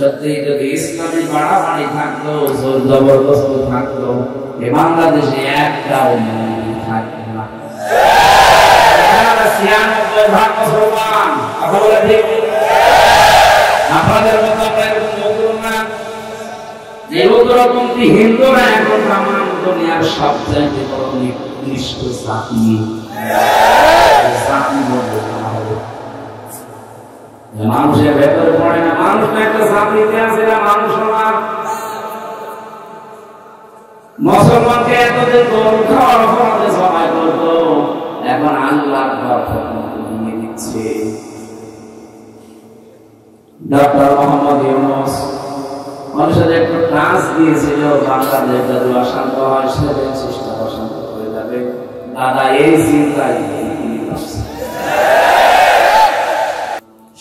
সত্যি যদি ইসলামী বাড়াবাড়ি থাকতো, জোর জবরদস্ত থাকতো, এ বাংলাদেশে একটাও মন্দির থাকতো না। 96% মুসলমান, কথা বলে ঠিক। আপনাদের মতো আমরা এরকম বলবো না যে উগ্রপন্থী হিন্দুরা এখন তামাম দুনিয়ার সবচাইতে বড় নিকৃষ্ট জাতি। জাতি বলবো না হবে, মানুষের ভেতরে পড়ে না। মানুষ একটা জাতিতে আছে, না মানুষ না। মুসলমানকে এতদিন গরু খাওয়ার অপরাধে সবাই করতো, এখন আল্লাহর ঘর নিয়ে দিচ্ছে। ডক্টর মোহাম্মদ ইউনূস মানুষের একটু ক্লাস দিয়েছিল, বাংলাদেশ যদি অশান্ত হয়, সেদিন সিস্টেম অশান্ত হয়ে যাবে। দাদা এই চিন্তায়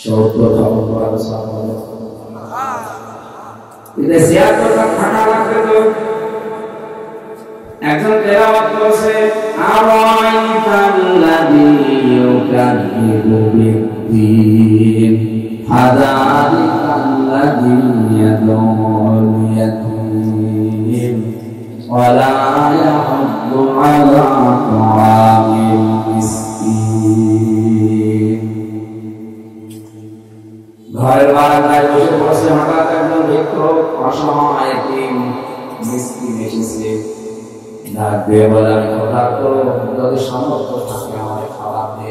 70 খবর করার সময় এটা 76টা থাকা লাগবে। তো একজন তেলাওয়াত করছে, আরাইতাল্লাযী ইউকাযযিবু বিদ্দীন ফাযালিকাল্লাযী ইয়াদউল ইয়াতীম ওয়া লা ইয়াহুদ্দু আলা তাআমিল মিসকিন। ঘরের বারান্দায় বসে বসে হঠাৎ একজন ভিক্ষুক অসহায় এতিম মিসকিন এসেছে। ডাক দিয়ে বলে, আমি খোদা তো যদি সামর্থ্য থাকে আমাকে খাবার দে।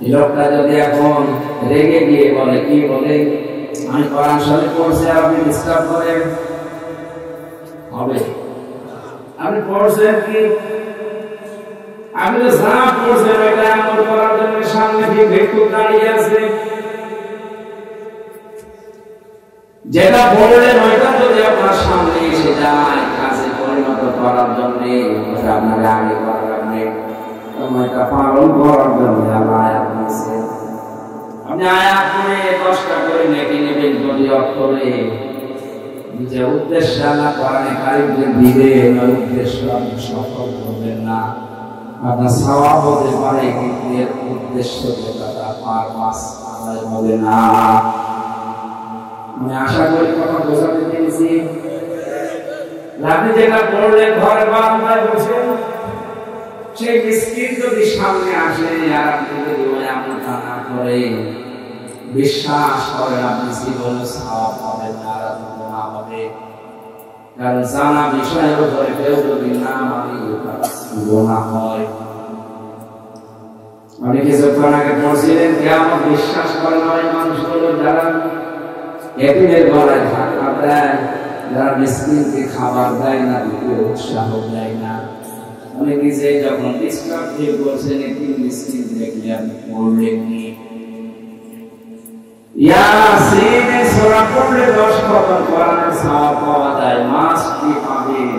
এই লোকটা যদি এখন রেগে গিয়ে বলে, কি বলে, আমি কোরআন শরীফ পড়ছি আপনি ডিস্টার্ব করেন, হবে? আপনি পড়ছেন কি? আপনি তো যা পড়ছেন ওইটা আমল করার জন্য সামনে কি ভিক্ষুক দাঁড়িয়ে আছে। যেটা বললেন ওইটা যদি আপনার সামনে এসে যায় কাজে পরিণত করার জন্য, আপনাকে আগে করা লাগবে, ওইটা পালন করার জন্য আল্লাহ আয়াত দিয়েছে। আপনি আয়াত পড়ে 10টা করে নেকি নেবেন, যদি অক্ষরে যে উদ্দেশ্য আল্লাহ কোরআনে কারিমকে দিবেন, ওই উদ্দেশ্য আপনি সফল করবেন না। আপনার সওয়াব হতে পারে, কিন্তু এর উদ্দেশ্য যেটা পার মাস আদায় হবে না। আমি আশা করি কথা বোঝাতে পেরেছি। আপনি যেটা পড়লেন ঘরে বারান্দায় বসে, সেই মিসকিন যদি সামনে আসে আর আপনি যদি ওই আমলটা না করে, বিশ্বাস করেন আপনি জীবনে সওয়াব পাবেন না, আর গুনাহ হবে। কারণ জানা বিষয়ের উপরে কেউ যদি না মানে গুনাহ হয়। আমি কিছুক্ষণ আগে পড়ছিলেন, কিয়ামত বিশ্বাস করে না ওই মানুষগুলো যারা এতিমের গলায় ধাক্কা দেয়, যারা মিসকিনকে খাবার দেয় না, দিতে উৎসাহ দেয় না। আমি নিজে যখন ডিস্টার্ব ফিল করছেন, এতিম মিসকিন দেখলে আমি পড়লেন কি? ইয়াসিন সূরা পড়লে 10 খতম কোরআনের সওয়াব পাওয়া যায়। মাস কি পাবেন?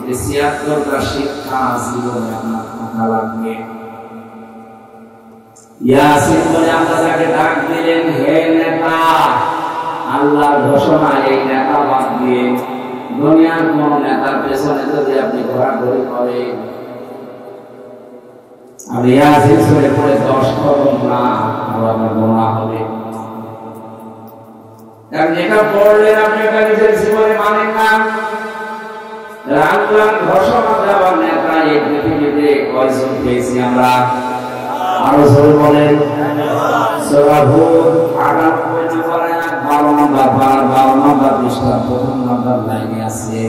76টা শিক্ষা জীবনে আপনার থাকা লাগবে। ইয়াসিন বলে আল্লাহ তাকে ডাক দিলেন, হে নেতা, আল্লাহর ঘোষণা, এই নেতা বাদ দিয়ে দুনিয়ার কোন নেতার পেছনে যদি আপনি ঘোরাঘুরি করেন, আমি ইয়াসিন সূরা পড়ে 10 খতম না, আপনার গুনাহ হবে। কারণ এটা পড়লেন আপনি এটা নিজের জীবনে মানেন না। আল্লাহর ঘোষণা দেওয়ার নেতা এই পৃথিবীতে কয়জন পেয়েছি আমরা? আরো জোরে বলেন। সূরা হুদ 98 নম্বর আয়াত 12 নম্বর পারা 12 নম্বর পৃষ্ঠা 1 নম্বর লাইনে আছে,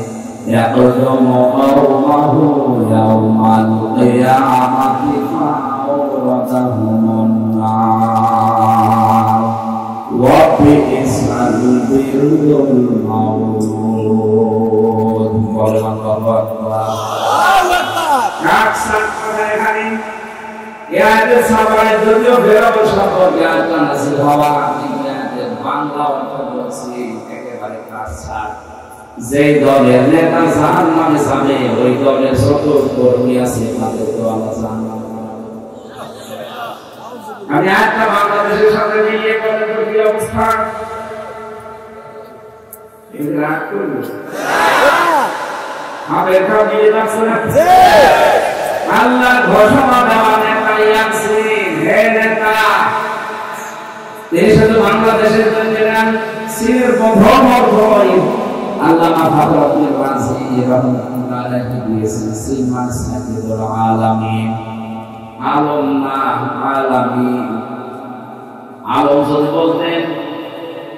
ইয়াকুলু কওমাহু ইয়াউমাল কিয়ামাতি ফাওরাদাহুমুন নার ওয়া বিইসাল বিরুল মাউদ। বলেন আল্লাহু আকবার। আকসার কথা এখানে ইয়াদের সবাই যদিও বেরোবে সম্পর্কে আল্লাহ নাযিল হওয়া, কিন্তু ইয়াদের বাংলা অর্থ বলছি একেবারে কাঁচা। যে দলের নেতা জাহান্নামে যাবে, ওই দলের যত কর্মী আছে তাদের তো আল্লাহ জাহান্নামে বানাবে। আমি একটা বাংলাদেশের সাথে মিলিয়ে বলে তো কি অবস্থা? এই রাত করবে আমাদের কাছে মিলে যাচ্ছে না। আল্লাহর ঘোষণা দেওয়া নেতা ইয়াসিন, হে নেতা, তিনি শুধু বাংলাদেশের জন্য সিনের প্রথম অর্থই আল্লামা ফখরুদ্দীন রাজি রাহমাতুল্লাহ আলাইহি দিয়েছেন সিন মানে সাইয়্যিদুল আলামিন আলম না আলামিন আলম যদি বলতেন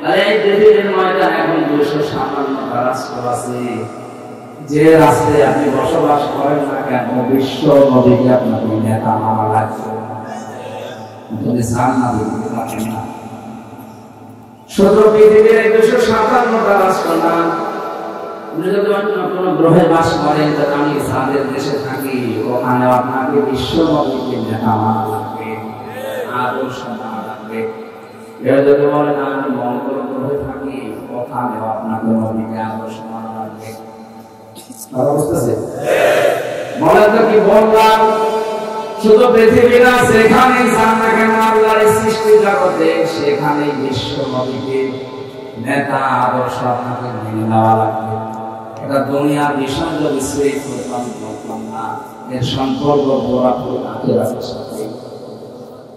তাহলে এই পৃথিবীর ময়দানে এখন 257টা রাষ্ট্র আছে যে রাষ্ট্রে আপনি বসবাস করেন না কেন বিশ্ব নবীকে আপনাকে নেতা মানা লাগবে যদি চান না দিতে পারেন না শুধু পৃথিবীর 257টা রাষ্ট্র না যদি অন্য কোন গ্রহে বাস করেন তাহলে আমি সাদের দেশে থাকি ওখানে আপনাকে বিশ্ব নবীকে নেতা মানা লাগবে আদর্শ মানা লাগবে কেউ যদি বলেন আমি মঙ্গল গ্রহে থাকি ওখানে আপনাকে নবীকে আদর্শ মানা লাগবে বলেন তো কি বললাম শুধু পৃথিবী না সেখানে জানা কেন আল্লাহর সৃষ্টি জগতে সেখানে বিশ্ব নবীকে নেতা আদর্শ আপনাকে মেনে নেওয়া লাগবে এটা দুনিয়ার বিষয় যদি সেই করতাম না এর সম্পর্ক পুরোপুরি আখিরাতের সাথে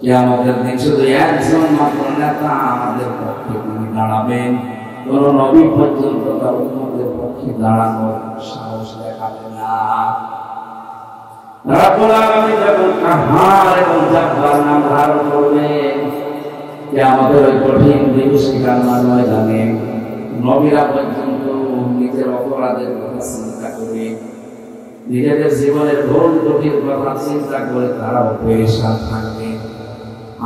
কিয়ামতের দিন শুধু একজন মাত্র নেতা আমাদের পক্ষে তিনি দাঁড়াবেন কোন নবী পর্যন্ত তার উম্মতের পক্ষে দাঁড়ানোর সাহস দেখাবে না রব্বুল আলামিন যখন কাহার এবং জাব্বার নাম ধারণ করবেন কিয়ামতের ওই কঠিন দিবসের ময়দানে নবীরা পর্যন্ত নিজের অপরাধের কথা চিন্তা করে নিজেদের জীবনের ভুল ত্রুটির কথা চিন্তা করে তারাও পেরেশান থাকবে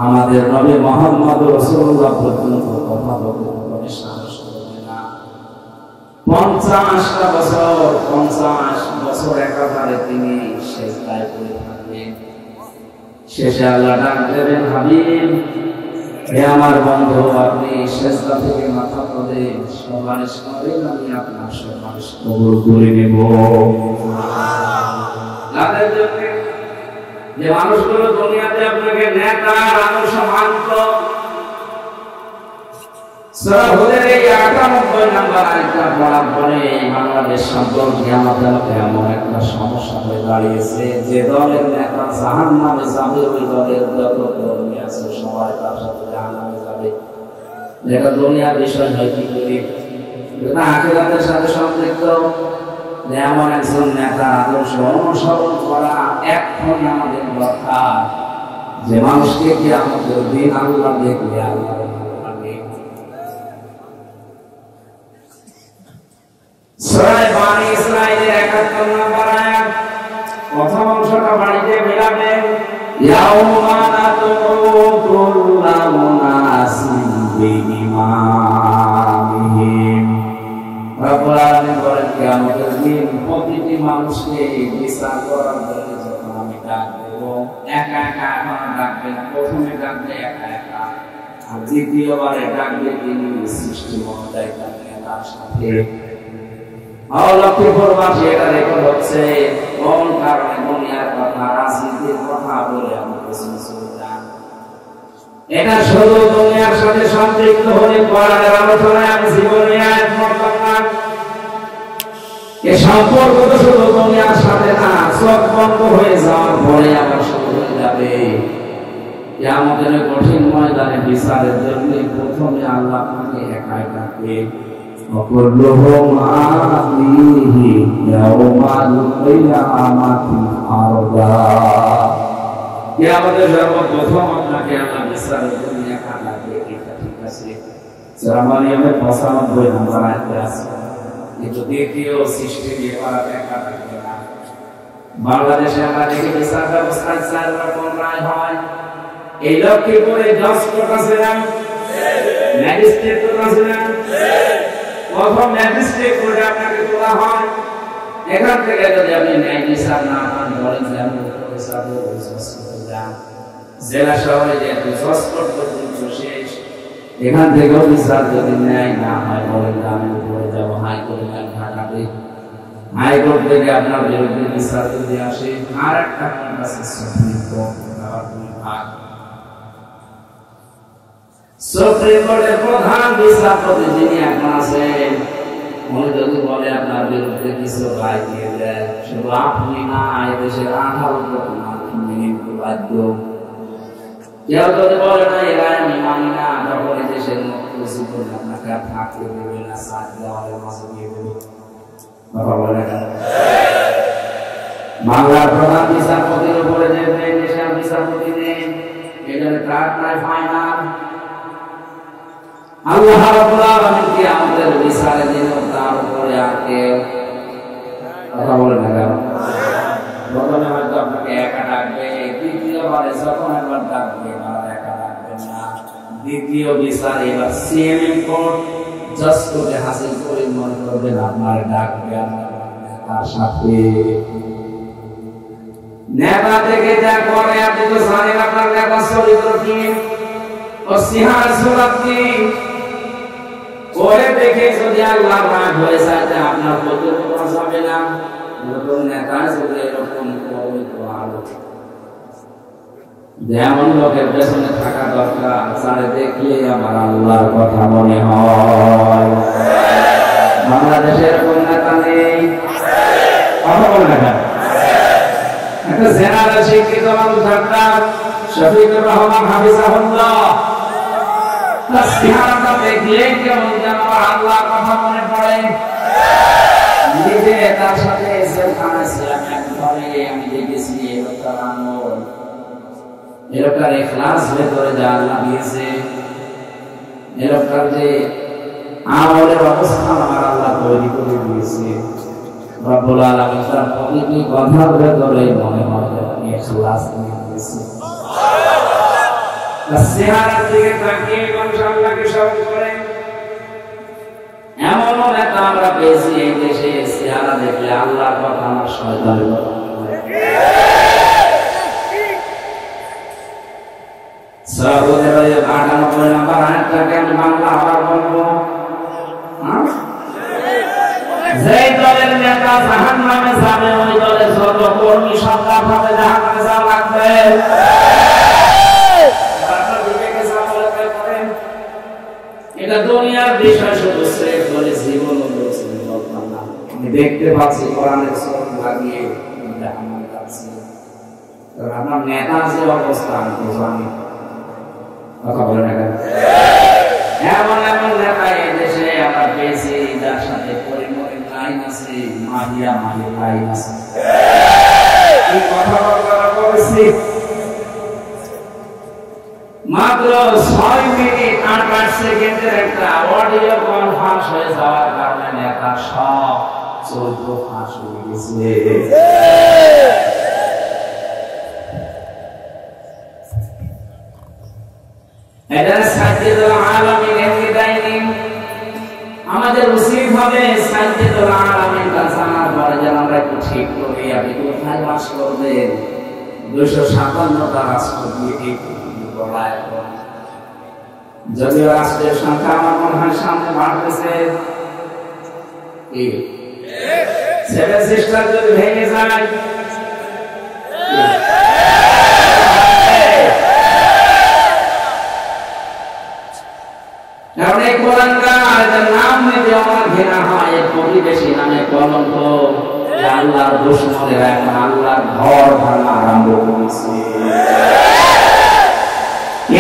আমাদের নবী মুহাম্মদ রাসূলুল্লাহ পর্যন্ত কথা বলতে সাহস করবে না 50টা বছর 50 বছর একাধারে তিনি সেজদায় পড়ে থাকবেন শেষে আল্লাহ ডাক দেবেন হাবিব হে আমার বন্ধু আপনি সেজদা থেকে মাথা তুলে সুপারিশ করেন আমি আপনার সুপারিশ কবুল করে নেব তাদের জন্য যে মানুষগুলো দুনিয়াতে আপনাকে নেতা আদর্শ মানত সূরা হুদের এই 98 নম্বর আয়াতটা পড়ার পরে বাংলাদেশ সম্পর্কে আমাদের এমন একটা সমস্যা হয়ে দাঁড়িয়েছে যে দলের নেতা জাহান্নামে যাবে ওই দলের যত কর্মী আছে সবাই তার সাথে জাহান্নামে যাবে এটা দুনিয়ার বিষয় নয় কি করি এটা আখিরাতের সাথে সম্পৃক্ত এমন একজন নেতা আদর্শ অনুসরণ করা এখন আমাদের দরকার যে মানুষকে কি আমাদের দিন আল্লাহ দেখলে আল্লাহ লাগে সূরা বানী ইসরাঈলের 71 নম্বর আয়াত প্রথম অংশটা বাড়িতে মিলাবেন ইয়াউমা নাদউ কুল্লা মুনাসিন বিইমামিহিম রব্বুল আলামিন বলেন কিয়ামতের দিন প্রতিটি মানুষকে বিচার করার জন্য যখন আমি ডাক দেব একা একা এখন ডাকবেন প্রথমে ডাকবে একা একা আর দ্বিতীয়বারে ডাকবে তিনি সৃষ্টি মহোদয় ডাকবে তার সাথে লক্ষ্মীপুরবাসী এটা রেকর্ড হচ্ছে কোন কারণে দুনিয়ার কথা রাজনীতির কথা বলে আমরা পেছনে চলে যান এটা শুধু দুনিয়ার সাথে সম্পৃক্ত হলে কোরআনের আলোচনায় আমি জীবনে আয়াত পড়তাম না এই সম্পর্ক তো শুধু দুনিয়ার সাথে না সব বন্ধ হয়ে যাওয়ার পরে আবার শুরু হয়ে যাবে কিয়ামতের কঠিন ময়দানে বিচারের জন্য প্রথমে আল্লাহ আপনাকে একাই ডাকবে وكلهم آتيه يوم القيامة فردا কিয়ামতের সর্বপ্রথম আপনাকে আল্লাহ বিচারের জন্য একা ডাকবে এটা ঠিক আছে সূরা মারইয়ামের 95 নম্বর আয়াতে আছে কিন্তু দ্বিতীয় সৃষ্টি দিয়ে পারা একা ডাকবে না বাংলাদেশে আমরা দেখি বিচার ব্যবস্থায় 4 রকম রায় হয় এই লক্ষ্মীপুরে জজ কোর্ট আছে না ম্যাজিস্ট্রেট কোর্ট আছে না প্রথম ম্যাজিস্ট্রেট কোর্টে আপনাকে তোলা হয় এখান থেকে যদি আপনি ন্যায় বিচার না পান বলেন যে আমি জেলা শহরে যে জজ কোর্ট পর্যন্ত শেষ এখান থেকে বিচার যদি ন্যায় না হয় বলেন যে আমি উপরে যাবো হাইকোর্টে ঢাকাতে হাইকোর্ট থেকে আপনার বিরুদ্ধে বিচার যদি আসে আর একটা কোর্ট আছে সুপ্রিম কোর্ট আবার দুই ভাগ সুপ্রিম কোর্টের প্রধান বিচারপতি যিনি এখন আছেন উনি যদি বলে আপনার বিরুদ্ধে কিছু রায় দিয়ে দেয় শুধু আপনি না এদেশের 18 কোটি মানুষ মেনে নিতে বাধ্য কেউ যদি বলে না এ রায় আমি মানি না তখন এদেশের মুখ্য জীবন আপনাকে জায়গা থাকতে দেবে না, সাত দেওয়ালের মাঝে দিয়ে দেবে। কথা বলে না বাংলার প্রধান বিচারপতির উপরে যে দেশের বিচারপতি নেই, এটার ট্রাক নাই ফাইনাল। আল্লাহ রাব্বুল আলামিন কি আমাদের বিচারে দিন তার উপরে আকে কথা বলে না কেন? প্রথমে হয়তো আপনাকে একা ডাকবে, দ্বিতীয়বারে যখন একবার ডাকবে আর একা ডাকবেন না। দ্বিতীয় বিচার এবার সিএমএম কোর্ট জাজ করে হাসিল করে মনে করবেন আপনার ডাকবে তার সাথে। নেতা থেকে যা করে আপনি তো জানেন আপনার নেতা চরিত্র কি ও সিহার সুরাত কি করে দেখে যদি আল্লাহ রাগ হয়ে যায় আপনার বলতে করা যাবে না। নতুন নেতা যদি এরকম যেমন লোকের পেছনে থাকা দরকার, তারে দেখলে আমার আল্লাহর কথা মনে হয়। বাংলাদেশের কোন নেতা নেই? কথা বলে না একটা জেনারেল শিক্ষিত মানুষ ডাক্তার শফিকুর রহমান হাফিজাহুল্লাহ, তার চেহারাটা দেখলে কেমন যেন আল্লাহর কথা মনে পড়ে। নিজে তার সাথে জেলখানায় ছিলাম একবারে, আমি দেখেছি এই লোকটার আমল, এই লোকটার ইখলাস ভেতরে যা আল্লাহ দিয়েছে, এই লোকটার যে আমলের অবস্থান আমার আল্লাহ তৈরি করে দিয়েছে। রব্বুল আলামিন তার প্রতিটি কথার ভেতরে মনে হয় ইখলাস দিয়েছে। তার চেহারার দিকে তাকিয়ে মানুষ আল্লাহকে স্মরণ করে। এমন নেতা আমরা পেয়েছি এই দেশে, চেহারা দেখলে আল্লাহর কথা আমার শয়তানের কথা মনে হয়। সৌদের 98 নম্বর আয়াতটাকে আমি বাংলা আবার বলবো। যেই দলের নেতা জাহান্নামে যাবে ওই দলের যত কর্মী সরকার হবে জাহান্নামে যাওয়া লাগবে। এটা দুনিয়ার বিষয়, শুধু শ্রেফ বলে জীবন বলতাম না। আমি দেখতে পাচ্ছি কোরআনের সূরা লাগিয়ে জাহান্নামে যাচ্ছে। আপনার নেতার যে অবস্থা আমি তো জানি, কথা বলে না কেন? এমন এমন নেতা এই দেশে আমরা পেয়েছি যার সাথে পরিমরির লাইন আছে, মাহিয়া মাহির লাইন আছে। এই কথাবার্তা বলেছি মাত্র 6 মিনিট 8 সেকেন্ডের একটা অডিও কল ফাঁস হয়ে যাওয়ার কারণে নেতা সব চরিত্র ফাঁস হয়ে গেছে। এটা সাইয়্যিদুল আলামিন এমনি দেয়নি। আমাদের উচিত হবে সাইয়্যিদুল আলামিনটা জানার পরে যেন আমরা একটু ঠিক করি আপনি কোথায় বাস করবেন। 257টা রাষ্ট্র দিয়ে এই পৃথিবী গড়ায়। যদিও রাষ্ট্রের সংখ্যা আমার মনে হয় সামনে বাড়তেছে, 7 সিস্টার যদি ভেঙে যায়, কারণ এই কোরআনকার নাম নিতে আমার ঘৃণা হয়। এই প্রতিবেশী নামে কলঙ্ক, আল্লাহর দুশমনেরা এখন আল্লাহর ঘর ভাঙা আরম্ভ করেছে।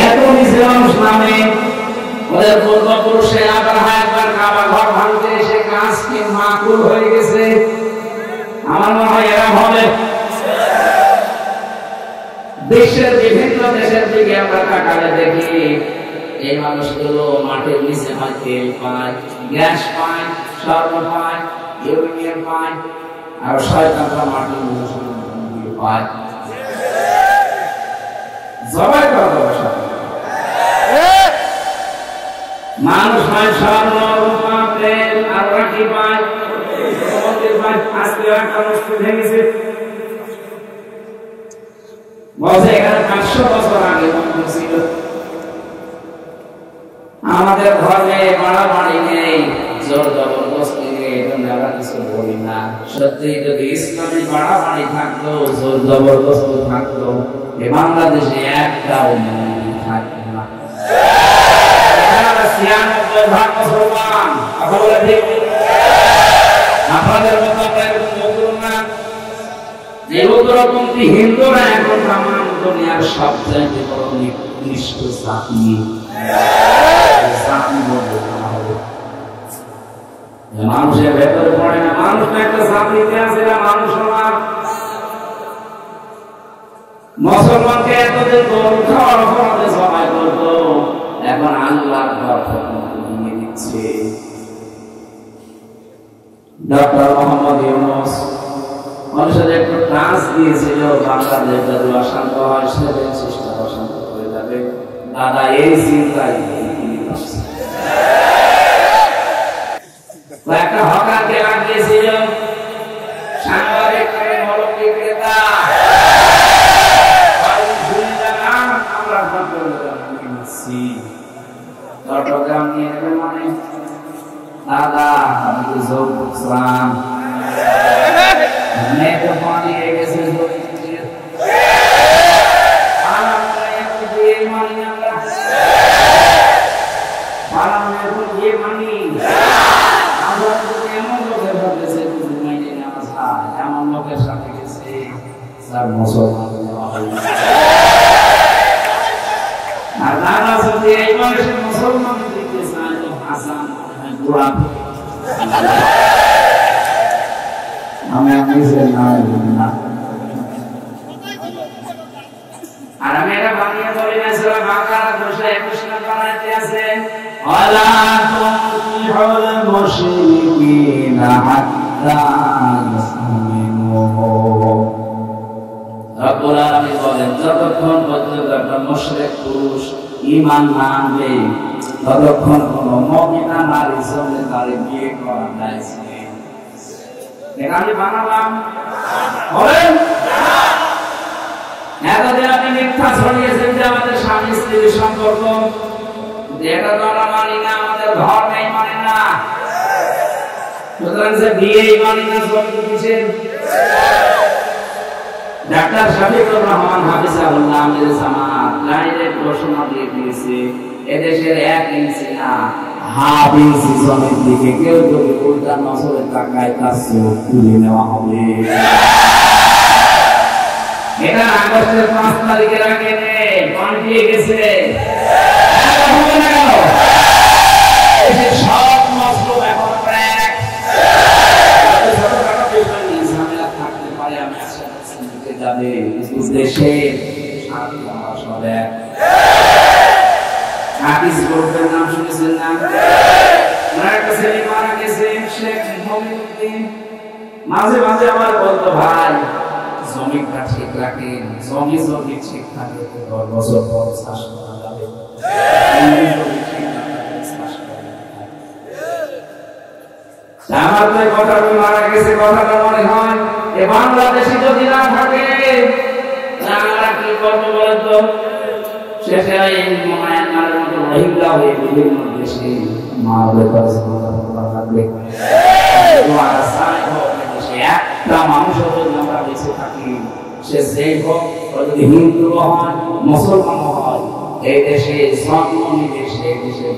এত নিচে মানুষ নামে ওদের পূর্বপুরুষে আব্রাহা একবার কাবা ঘর ভাঙতে এসে কাজ কি মাকুল হয়ে গেছে। আমার মনে হয় এরা হবে। দেশের বিভিন্ন দেশের দিকে আমরা তাকালে দেখি এই মানুষগুলো মাটির নিচে হয় তেল পায়, গ্যাস পায়, স্বর্ণ পায়, ইউরেনিয়াম পায়, আর শয়তানরা মাটির নিচে পায়। জবাই করা মানুষ হয় স্বর্ণ, রূপা, তেল আর রাখি পায়। আজকে একটা বস্তু ভেঙেছে, বলছে এখানে 500 বছর আগে ছিল। আমাদের ঘরে বাড়াবাড়ি নেই, জোর জবরদস্তি নেই, আমরা কিছু বলি না। সত্যি যদি ইসলামী বাড়াবাড়ি থাকতো, জোর জবরদস্তি থাকতো, এই বাংলাদেশে একটাও মন্দির থাকতো না। 96% মুসলমান, আপনারা ঠিক আপনাদের মতো নতুন না। যে উগ্রপন্থী হিন্দুরা এখন তামাম দুনিয়ার সবচেয়ে বড় নিকৃষ্ট জাতি। জাতি বলবো না, মানুষের ভেতরে পড়ে না, মানুষ একটা সামনে আছে না, মানুষ না। মুসলমানকে এতদিন গরু খাওয়ার অপরাধে সবাই করতো, এখন আল্লাহর ঘর ভেঙে দিচ্ছে। ডক্টর মোহাম্মদ ইউনূস মানুষের একটু টাচ দিয়েছিল, বাংলাদেশ যদি অশান্ত হয় সেদিন চেষ্টা অশান্ত হয়ে যাবে। দাদা এই চিন্তায় একটা হকারকে লাগিয়েছিল, সাংবাদিক মলম বিক্রেতা, আমরা চট্টগ্রাম নিয়ে নেবে মানে দাদা আমি তো জোর করছিলাম মেয়েকে পানি গেছে এমন লোকের সাথে গেছে স্যার মুসলমান। আর দাদা যদি এই বয়সে মুসলমান দিতে চায় তো হাসান গোলাপ আমি নিজের নাম না। আর আমি এটা বানিয়ে বলি না, সূরা বাকারা 221 নম্বর আয়াতে আছে ওয়ালা তুতিউল মুশরিকিনা হাত্তা ইউমিনু। রব্বুল আলামিন বলেন যতক্ষণ পর্যন্ত একটা মুশরিক পুরুষ ঈমান না আনবে ততক্ষণ কোন মুমিনা নারীর সঙ্গে তার বিয়ে করা যায়জ নেই। এটা আমি বানালাম বলেন এতদিন আপনি মিথ্যা ছড়িয়েছেন যে আমাদের স্বামী স্ত্রীর সম্পর্ক, এটা তো আমরা মানি না, আমাদের ধর্মেই মানে না। সুতরাং যে বিয়েই মানি না সব কিসের? ডাক্তার শফিকুর রহমান হাফিজাহুল্লাহ আমির জামাত ডাইরেক্ট ঘোষণা দিয়ে দিয়েছে এদেশের 1 ইঞ্চি না হাফ ইঞ্চি জমির দিকে কেউ যদি উল্টা নজরে তাকায় তার চোখ তুলে নেওয়া হবে। এটা আগস্টের 5 তারিখের আগে পাল্টিয়ে গেছে। সব মজলুম এখন প্রায় ঝামেলা থাকতে পারে, আমি আশা করছি দিতে যাবে দেশে শান্তি হওয়া সব এক। হাদিস গ্রুপের নাম শুনেছেন না? একটা ছেলে মারা গেছে, শেখ মুমিনুদ্দিন। মাঝে মাঝে আমার বলতো ভাই জমিটা ঠিক রাখেন, জমি যদি ঠিক থাকে 10 বছর পর চাষ করা যাবে। আমার তো কথাটা মারা গেছে, কথাটা মনে হয় এ বাংলাদেশে যদি না থাকে আমরা কি করবো বলতো? শেষে মায়ানমারের মতো রোহিঙ্গা হয়ে বিভিন্ন দেশে মারবে লাগবে। একটা মানুষ যদি আমরা বেঁচে থাকি, সে যেই হোক, যদি হিন্দু হয় মুসলমান হয়, এই দেশে জন্ম নিবে সেই দেশের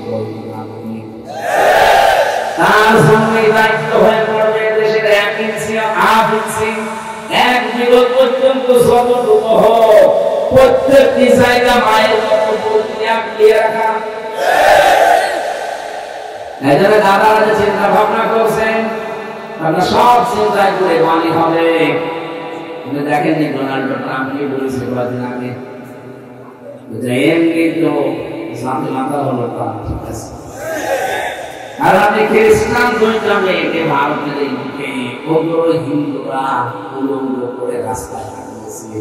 নাগরিক, তার সঙ্গে দায়িত্ব হয়ে পড়বে দেশের 1 ইঞ্চি 1/2 ইঞ্চি 1 বিগত পর্যন্ত যতটুকু হোক প্রত্যেকটি জায়গা মায়ের মতো দিয়ে রাখা। এজন্য দাদারা যে চিন্তা ভাবনা করছেন আপনারা সব চিন্তা করে মানি হবে। দেখেননি ডোনাল্ড ট্রাম্প কি বলেছে কয়েকদিন আগে, এমনি তো শান্তি মাথা হলো ট্রাম্প, ঠিক আছে। আর আপনি খ্রিস্টান দুইটাকে ভারতের এই দিকে ওগুলো হিন্দুরা উলঙ্গ করে রাস্তায় হাঁটিয়েছে।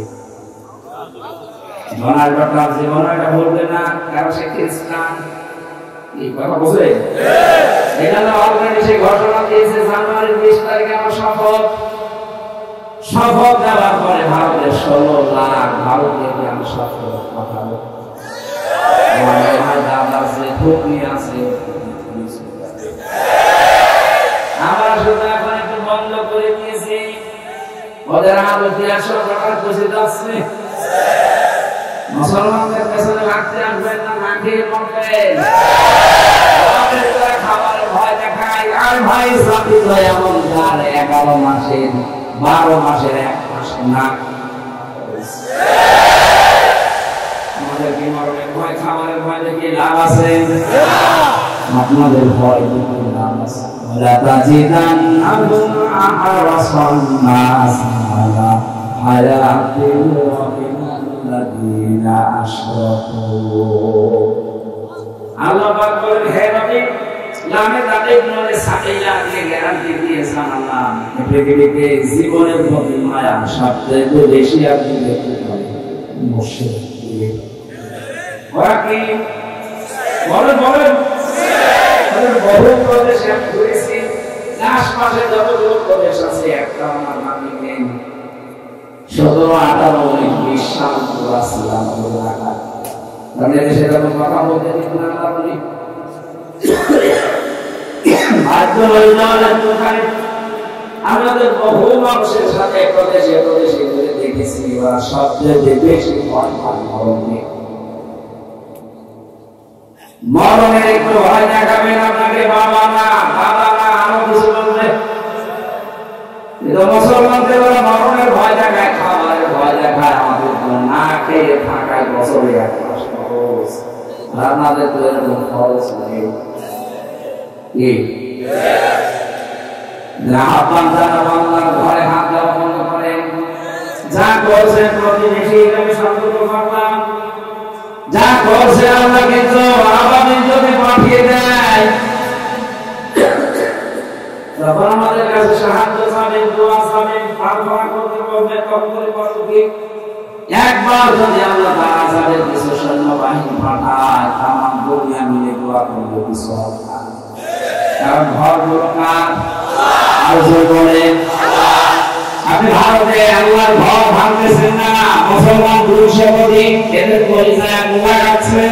ডোনাল্ড ট্রাম্প জীবনে এটা বলবে না, কারণ সে খ্রিস্টান। এই কথা বোঝে? এটা তো অলরেডি সে ঘোষণা দিয়েছে জানুয়ারির 20 তারিখে আমার শপথ দেওয়ার পরে ভারতের 16 লাখ ভারতীয়কে আমি শপথ পাঠাবো। দাদা যে টুকনি আছে আমরা শুধু এখন একটু বন্ধ করে দিয়েছি, ওদের আরো 150 টাকা বসে যাচ্ছে। মুসলমানদের পেছনে লাগতে আসবেন না, না খেয়ে মরবেন। খাবারের ভয় দেখায়, আর ভাই সাথী ভাই এমন যার 11 মাসের 12 মাসের 1 মাস না আমাদের কি মরবেন ভয়, খাবারের ভয় দেখে লাভ আছে? আপনাদের ভয় দেখে লাভ আছে? ওয়ালা তাজিদান্নাহুম আহরাসান নাস আলা হায়াতিন ওয়া মিনাল্লাযীনা আশরাকু। আল্লাহ পাক বলেন, হে নবী, লামে তাকিদ নরে সাকিলা দিয়ে গ্যারান্টি দিয়েছেন আল্লাহ, পৃথিবীতে জীবনের প্রতি মায়া সবচেয়ে বেশি আপনি দেখতে পাবেন মুশরিক। ওরা কি বলেন বলেন বহু প্রদেশে আমি ঘুরেছি, আশপাশে যতগুলো প্রদেশ আছে একটা আমার নামই নেই। 17-18-19 সাল পুরা ছিলাম এলাকা, কারণ এদেশে যখন কথা বলতে দিন না বলি বাধ্য হয়ে যাওয়ার দোকানে আমাদের বহু মানুষের সাথে প্রদেশে প্রদেশে ঘুরে দেখেছি, ওরা সবচেয়ে বেশি ভয় পায় মরণে। মরণের একটু ভয় দেখাবেন আপনাকে বাবা না দাদা না আরো কিছু বলবে, কিন্তু মুসলমানদের ওরা মরণের ভয় দেখায়, খাবারের ভয় দেখায়, আমাদের না খেয়ে থাকায় বছরে এক মাস খরচ, আপনাদের তো এরকম খরচ নেই। কি আহ্বান জানা বাংলার ঘরে হাত দেওয়া বন্ধ করেন, যা করছেন প্রতিবেশী আমি সতর্ক করলাম, যা করছে আমরা কিন্তু আবাদি যদি পাঠিয়ে দেয় তখন আমাদের কাছে সাহায্য চাবেন, দোয়া চাবেন, প্রার্থনা করতে বলবে, তখন করে একবার যদি আল্লাহ তাআলা যাদের কিছু সৈন্যবাহিনী পাঠায় তামাম দুনিয়া মিলে দোয়া করবে কিছু হবে না। কারণ ঘরগুলো কার? আল্লাহ বলেন, আপনি ভারতে আল্লাহর ঘর ভাঙতেছেন না, মুসলমান দুঃসপতি এদের পরিচয় গোলা যাচ্ছে।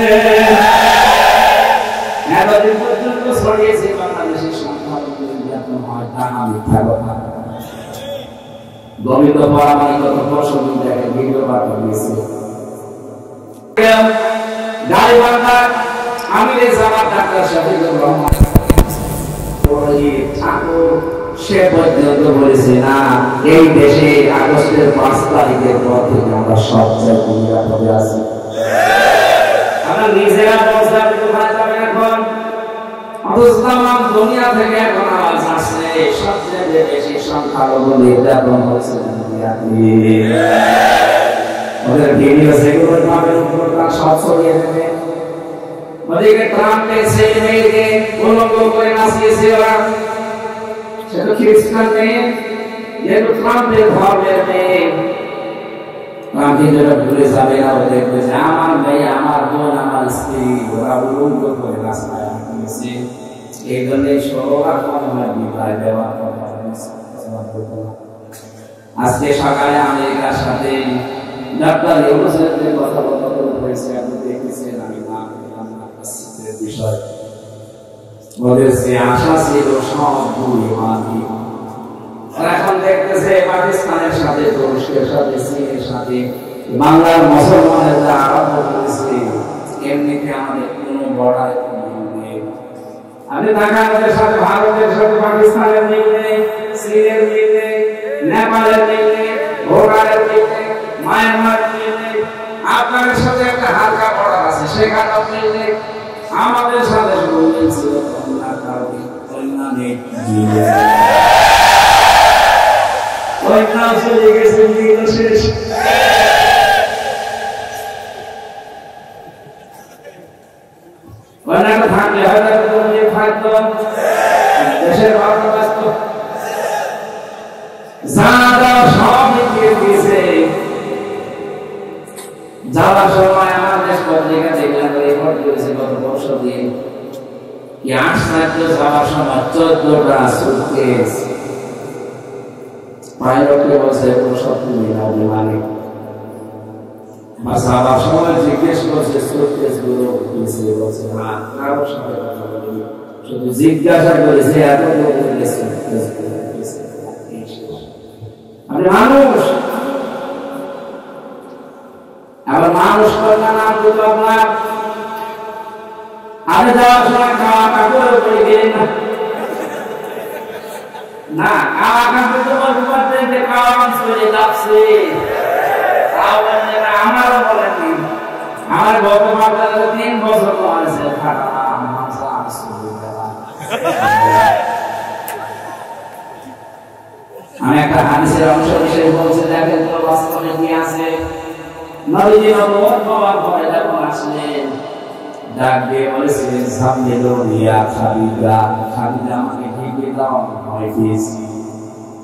এতদিন পর্যন্ত ছড়িয়েছে বাংলাদেশের সংখ্যালঘু নির্যাতন হয়, তা মিথ্যা কথা। গমিত পরামানিকত প্রসঙ্গ দেখে ভিডিও বার্তা দিয়েছে গাইবান্ধা আমিরে জামাত ডাক্তার শফিকুর রহমান ঠাকুর সে পর্যন্ত বলেছে না এই দেশে আগস্টের 5 তারিখের পর থেকে আমরা সবচেয়ে নিরাপদে আছি। আমরা নিজেরা বলছিলাম কোথায় যাবেন এখন, অথচ দুনিয়া থেকে এখন আওয়াজ আসছে সবচেয়ে বেশি সংখ্যালঘু নির্যাতন হচ্ছে দুনিয়াতে। ওদের ভিডিও সেগুলো পাবেন, উপরটা সব ছড়িয়ে দেবে। ওদিকে ট্রাম্পের ছেলে মেয়েকে উলঙ্গ করে নাচিয়েছে ওরা, সে তো খ্রিস্টান মেয়ে, যেহেতু ট্রাম্পের ধর্মের মেয়ে। ট্রাম্প যেটা ভুলে যাবে না, ও দেখবে যে আমার মেয়ে, আমার বোন, আমার স্ত্রী ওরা উলঙ্গ করে রাস্তায় হাঁটিয়েছে, এই জন্যই সবার বিদায় দেওয়ার কথা। আজকে সকালে আমেরিকার সাথে ডাক্তার ইউনুসের যে কথাবার্তা হয়েছে আপনি দেখেছেন, আমি না বিষয় ওদের যে আশা ছিল সব ভুলে মানি। এখন দেখতেছে পাকিস্তানের সাথে, তুরস্কের সাথে, চীনের সাথে বাংলার মুসলমানের যা আরম্ভ করেছে, এমনিতে আমাদের কোনো বড়াই নেই। আপনি দেখেন ওদের সাথে ভারতের সাথে পাকিস্তানের মিল নেই, চীনের মিল নেই, নেপালের মিল নেই, ভুটানের মিল নেই, মায়ানমারের মিল নেই। আপনাদের সাথে একটা হালকা বর্ডার আছে, সেখানেও মিল নেই। আমাদের সাথে শুরু হয়েছিল কন্যার কারণে কন্যা নেই, কন্যা চলে গেছে, দিন শেষ। কন্যাটা থাকলে হয়তো তুমি থাকতো দেশের ভালো ব্যস্ত, যা সব মিটিয়ে দিয়েছে। যাওয়ার সময় আমার দেশ পত্রিকা দেখলাম রিপোর্ট করেছে গত বছর দিয়ে কি আসতে যাওয়ার সময় 14টা সুটকেস পাইলটকে বলছে সত্যি না বিমানে। যাওয়ার সময় জিজ্ঞেস করছে সুটকেস গুলো বলছে না, কারোর সাথে কথা বলিনি, শুধু জিজ্ঞাসা করেছে এত আপনি মানুষ, আবার মানুষ কন্যা নাম দিল আপনার। আমি যাওয়ার সময় খাওয়া কাপড় পড়ে গেলেন না, খাওয়া কাপড় তো বলতে খাওয়া চলে যাচ্ছে, আমারও বলেননি। আমার গত মাত্রা 3 বছর হয়েছে থাকা আমি একটা হাদিসের অংশ হিসেবে বলছি, দেখেন তো বাস্তবে কি আছে। নবীজি নবুয়ত পাওয়ার পরে যখন আসলেন, ডাক দিয়ে বলেছিলেন, সামনেলো রিয়া খাদিজা, খাদিজা আমাকে ঢেকে দাও, আমি ভয় পেয়েছি।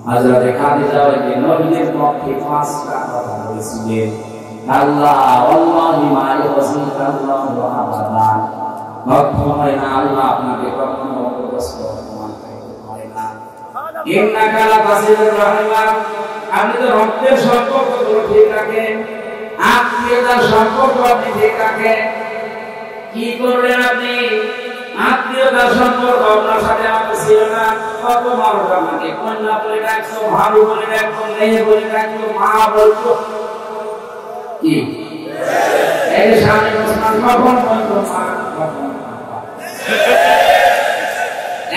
হযরতে খাদিজা ওই নবীজির পক্ষে 5টা কথা বলেছিলেন। আল্লাহ আল্লাহি মা ইয়াসিকাল্লাহু আবাদা, কখনোই না আল্লাহ আপনাকে কখনো অপদস্থ অপমান করতে পারে না। ইন্নাকা লাতাসিলুর রাহিমা, আপনি তো রক্তের সম্পর্কগুলো ঠিক রাখেন, আত্মীয়তার সম্পর্ক আপনি ঠিক রাখেন। কি করলেন আপনি? আত্মীয়তার সম্পর্ক আপনার সাথে আমাদের ছিল না। কত মানুষ আমাকে কন্যা বলে ডাকতো, ভাবি বলে ডাকতো, মেয়ে বলে ডাকতো, মা বলতো। কি এই যে স্বামী মুসলমান কখন বলতো মা, কখন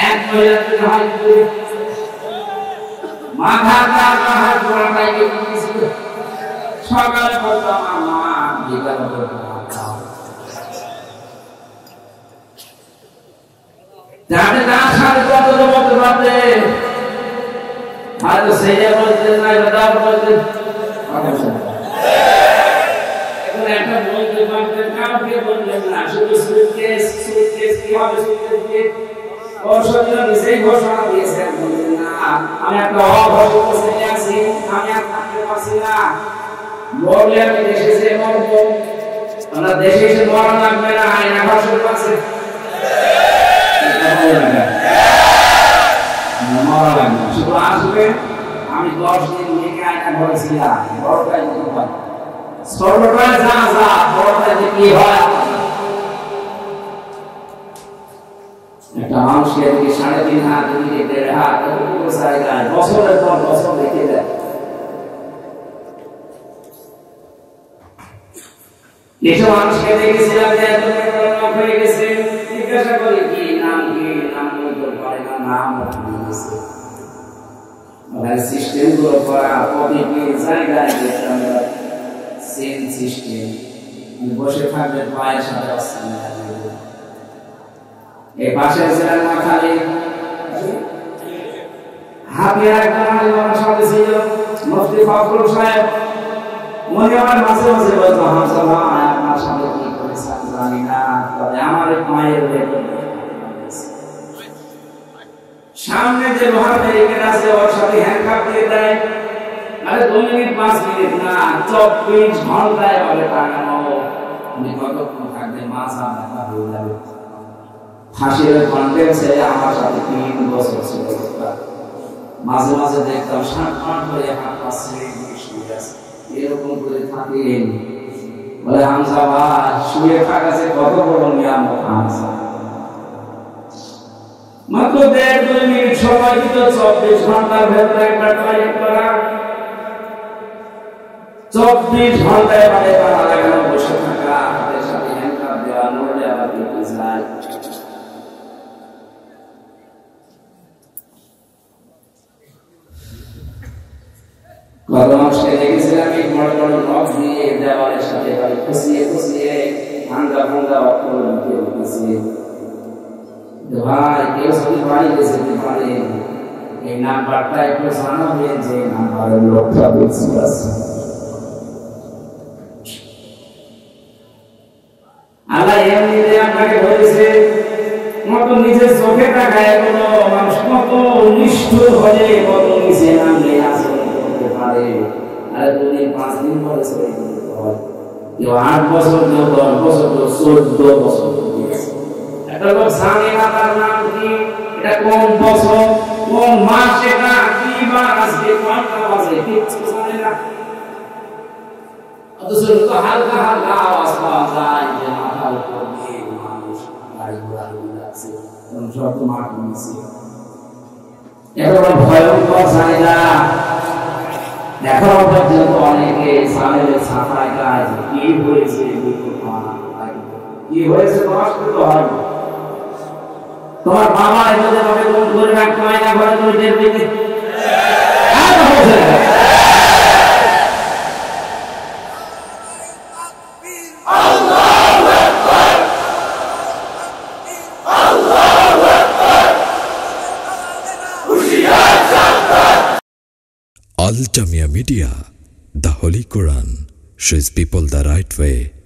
এক মহিলাকে হয়তো মাথা হাত গোড়াটাই গেছিল, সকালে বলতো আমার মা, বিকালে বলতো যাতে তার সাথে কত বলতে পারবে, হয়তো সেইটা বলতেন না, এটা বলতেন, একটা বলতে পারতেন, কাউকে বললেন না। শুধু সুটকেস কি হবে, সুটকেস ওর শরীরে নিজেই ঘোষণা দিয়েছেন, বললেন না আমি একটা অঘোষিত ছেলে আছি, আমি আর থাকতে পারছি না, বললে আমি দেশে এসে মরবো। আমরা দেশে এসে মরা লাগবে না, আইনা ঘোষণা আছে, মরা লাগবে না, শুধু আসবে। আমি 10 দিন থেকে আইনা ঘরেছিলাম, বড়টাই ছোটটাই যা যা, বড়টাই কি হয়। একটা মানুষকে এদিকে 3.5 হাত, এদিকে 1.5 হাত, এতটুকু জায়গায় বছরের পর বছর রেখে দেয়। কিছু মানুষকে দেখেছিলাম যে এত বড় হয়ে গেছে, জিজ্ঞাসা করি কি নাম, কি নাম বলতে পারে না, নাম ভুলে গেছে। সিস্টেম গুলো করা, প্রতিটি জায়গায় দেখতাম সেম সিস্টেম, বসে থাকবে পায়ের সাথে আসছে। এই পাশে ছিলেন মাখালি হাতে একজন আমার সাথে ছিল মুফতি ফখরুল সাহেব। উনি আমার মাঝে মাঝে বলতো, হামজা ভাই আপনার সাথে কি করেছেন জানি না, তবে আমার মায়ের সামনে যে লোহার ব্যারিকেড আছে ওর সাথে হ্যান্ডকাপ দিয়ে দেয়। আরে 2 মিনিট 5 মিনিট না, 24 ঘন্টায় বলে টাঙানো। উনি কতক্ষণ থাকবে, মাথা ব্যথা হয়ে যাবে। ফাঁসির কন্টেন্সে আমার সাথে 3 বছর ছিল। মাঝে মাঝে দেখতাম 7-8 করে হাত পাশে শুয়ে আছে, এরকম করে থাকেন। বলে হামজা ভাই শুয়ে থাকা যে কত বড় নিয়ামত। হামজা মাত্র 1.5-2 মিনিট সময় দিত, 24 ঘন্টার ভেতরে একটা টয়লেট করা, 24 ঘন্টায় বাড়ি করা লাগানো, বসে থাকা, হাতের সাথে হ্যান্ডকাপ দেওয়া, নড়লে আবার দেখতে যায়। কত মানুষকে দেখেছিলাম এই বড় বড় নখ দিয়ে দেওয়ালের সাথে খুশিয়ে খুশিয়ে ভাঙ্গা ভাঙ্গা অক্ষর লিখে রেখেছে। ভাই কেউ যদি বাড়ি যেতে পারে, এই নাম্বারটা একটু জানাবেন যে নাম্বারের লোকটা বেশি আছে। আল্লাহ এমনিতে আপনাকে বলেছে, মতো নিজের চোখে তাকায় কোনো মানুষ কত নিষ্ঠুর হলে, কত নিচে নামলে আচরণ করতে পারে। আরে 2 দিন 5 দিন পরে চলে যেতে হয়, কেউ 8 বছর, কেউ 10 বছর, কেউ 14 বছর। একটা লোক জানে না তার নাম কি, এটা কোন বছর, কোন মাস, এটা কি বার, আজকে কোনটা বাজে, কিচ্ছু জানে না। অথচ তো হালকা হালকা আওয়াজ পাওয়া যায় যে মাথার উপর দিয়ে মানুষ গাড়ি ঘোড়া যাচ্ছে, সব মাঠ নিচ্ছে। এত ভয়ঙ্কর জায়গা, এখনো পর্যন্ত অনেকে সালের ছাপায় গায়ে কি হয়েছে, কি হয়েছে তোমার সাথে তো হয়। তোমার বাবা এভাবে করে রাখতে হয় না, ঘরে তুমি টের পেতে Al Jamia Media, the Holy Quran shows people the right way.